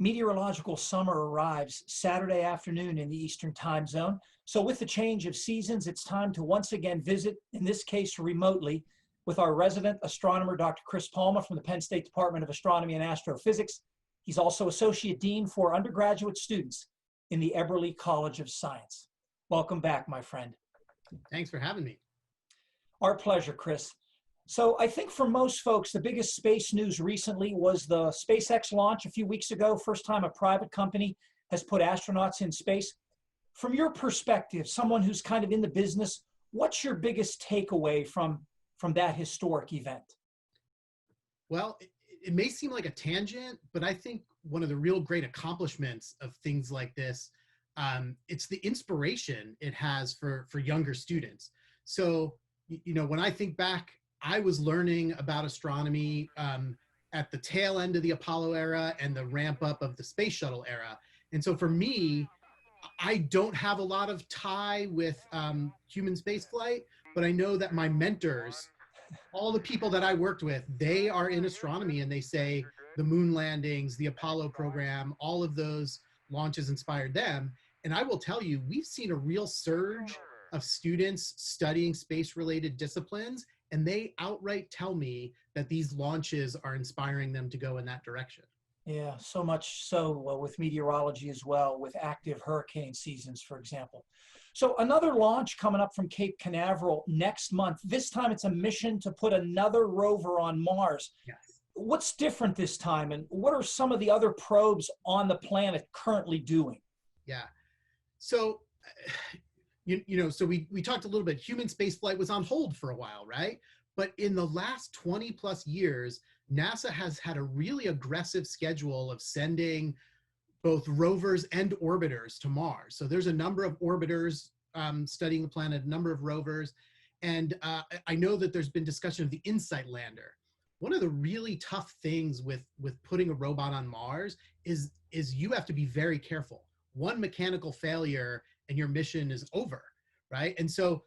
Meteorological summer arrives Saturday afternoon in the Eastern time zone. So with the change of seasons, it's time to once again visit, in this case remotely, with our resident astronomer, Dr. Chris Palma from the Penn State Department of Astronomy and Astrophysics. He's also Associate Dean for undergraduate students in the Eberly College of Science. Welcome back, my friend. Thanks for having me. Our pleasure, Chris. So I think for most folks, the biggest space news recently was the SpaceX launch a few weeks ago. First time a private company has put astronauts in space. From your perspective, someone who's kind of in the business, what's your biggest takeaway from that historic event? Well, it may seem like a tangent, but I think one of the real great accomplishments of things like this, it's the inspiration it has for younger students. So, when I think back, I was learning about astronomy at the tail end of the Apollo era and the ramp up of the space shuttle era. And so for me, I don't have a lot of tie with human spaceflight, but I know that my mentors, all the people that I worked with, they are in astronomy, and they say the moon landings, the Apollo program, all of those launches inspired them. And I will tell you, we've seen a real surge of students studying space-related disciplines, and they outright tell me that these launches are inspiring them to go in that direction. Yeah, so much so with meteorology as well, with active hurricane seasons, for example. So another launch coming up from Cape Canaveral next month. This time it's a mission to put another rover on Mars. Yes. What's different this time, and what are some of the other probes on the planet currently doing? Yeah. So, so we talked a little bit, human spaceflight was on hold for a while, right? But in the last 20 plus years, NASA has had a really aggressive schedule of sending both rovers and orbiters to Mars. So there's a number of orbiters studying the planet, a number of rovers. And I know that there's been discussion of the InSight lander. One of the really tough things with putting a robot on Mars is you have to be very careful. One mechanical failure and your mission is over, right? And so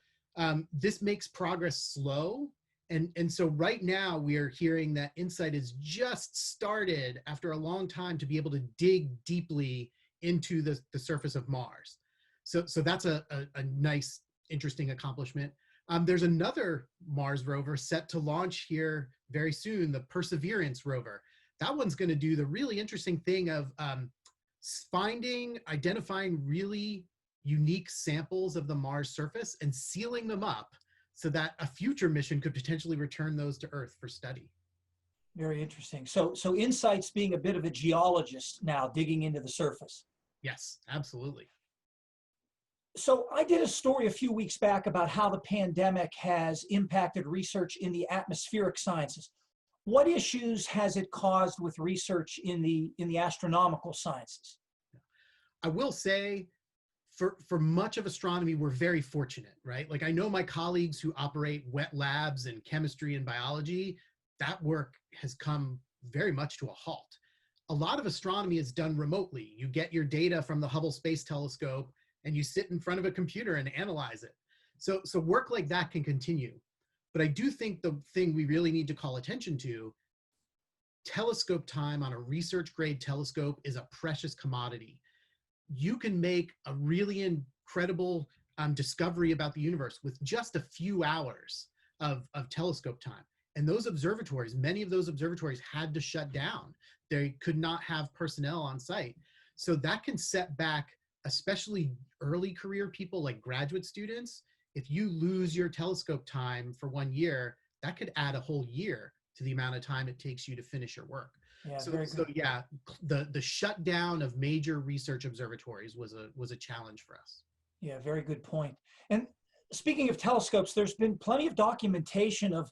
this makes progress slow. And so right now we are hearing that InSight has just started after a long time to be able to dig deeply into the surface of Mars. So that's a nice, interesting accomplishment. There's another Mars rover set to launch here very soon, the Perseverance rover. That one's going to do the really interesting thing of identifying really unique samples of the Mars surface and sealing them up so that a future mission could potentially return those to Earth for study. Very interesting. So InSight's being a bit of a geologist now, digging into the surface. Yes, absolutely. So I did a story a few weeks back about how the pandemic has impacted research in the atmospheric sciences. What issues has it caused with research in the astronomical sciences? I will say, for much of astronomy, we're very fortunate, right? Like I know my colleagues who operate wet labs in chemistry and biology, that work has come very much to a halt. A lot of astronomy is done remotely. You get your data from the Hubble Space Telescope and you sit in front of a computer and analyze it. So work like that can continue. But I do think the thing we really need to call attention to, telescope time on a research grade telescope is a precious commodity. You can make a really incredible discovery about the universe with just a few hours of telescope time. And those observatories, many of those observatories had to shut down. They could not have personnel on site. So that can set back, especially early career people like graduate students. If you lose your telescope time for 1 year, that could add a whole year to the amount of time it takes you to finish your work. Yeah, So yeah, the shutdown of major research observatories was a challenge for us. Yeah, very good point. And speaking of telescopes, there's been plenty of documentation of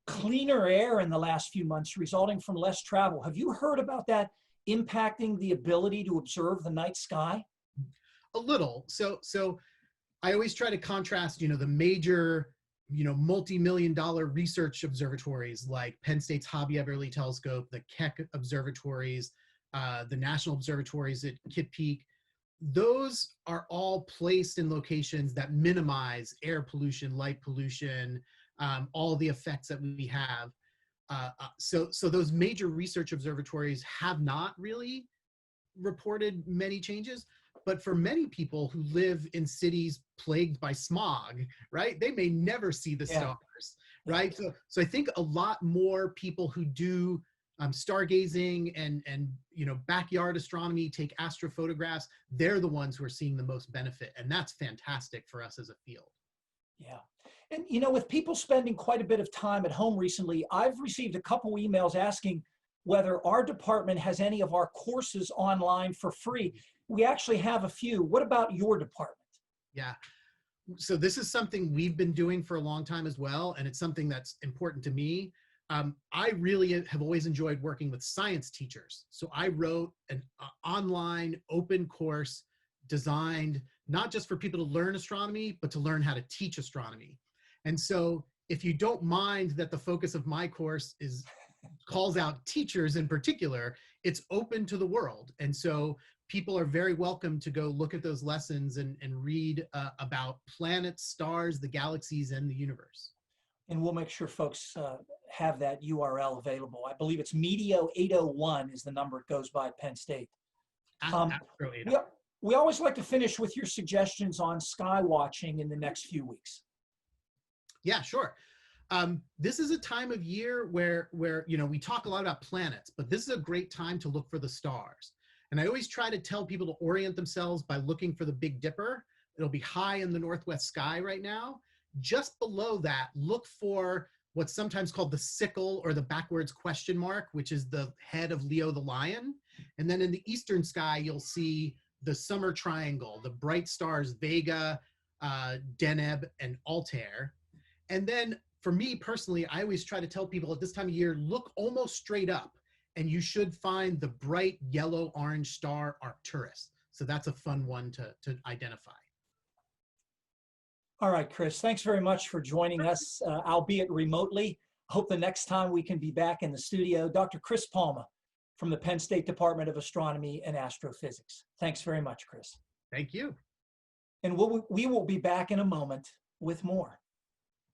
cleaner air in the last few months resulting from less travel. Have you heard about that impacting the ability to observe the night sky? A little. So I always try to contrast, the major multi-million-dollar research observatories like Penn State's Hobby Eberly Telescope, the Keck observatories, the national observatories at Kitt Peak. Those are all placed in locations that minimize air pollution, light pollution, all the effects that we have. So those major research observatories have not really reported many changes, but for many people who live in cities plagued by smog, right, they may never see the Yeah. stars, right? So I think a lot more people who do stargazing and backyard astronomy, take astrophotographs, they're the ones who are seeing the most benefit, and that's fantastic for us as a field. Yeah. And with people spending quite a bit of time at home recently, I've received a couple emails asking whether our department has any of our courses online for free. We actually have a few. What about your department? Yeah. So this is something we've been doing for a long time as well, and it's something that's important to me. I really have always enjoyed working with science teachers. So I wrote an online open course designed not just for people to learn astronomy, but to learn how to teach astronomy. And so if you don't mind that the focus of my course calls out teachers in particular, it's open to the world. And so people are very welcome to go look at those lessons and read about planets, stars, the galaxies, and the universe. And we'll make sure folks have that URL available. I believe it's Medio 801 is the number it goes by at Penn State. We always like to finish with your suggestions on sky watching in the next few weeks. Yeah, sure. This is a time of year where we talk a lot about planets, but this is a great time to look for the stars. And I always try to tell people to orient themselves by looking for the Big Dipper. It'll be high in the northwest sky right now. Just below that, look for what's sometimes called the sickle or the backwards question mark, which is the head of Leo the lion. And then in the eastern sky, you'll see the summer triangle, the bright stars Vega, Deneb, and Altair. And then for me personally, I always try to tell people at this time of year, look almost straight up, and you should find the bright yellow-orange star Arcturus. So that's a fun one to identify. All right, Chris, thanks very much for joining us, albeit remotely. Hope the next time we can be back in the studio. Dr. Chris Palma from the Penn State Department of Astronomy and Astrophysics. Thanks very much, Chris. Thank you. And we will be back in a moment with more.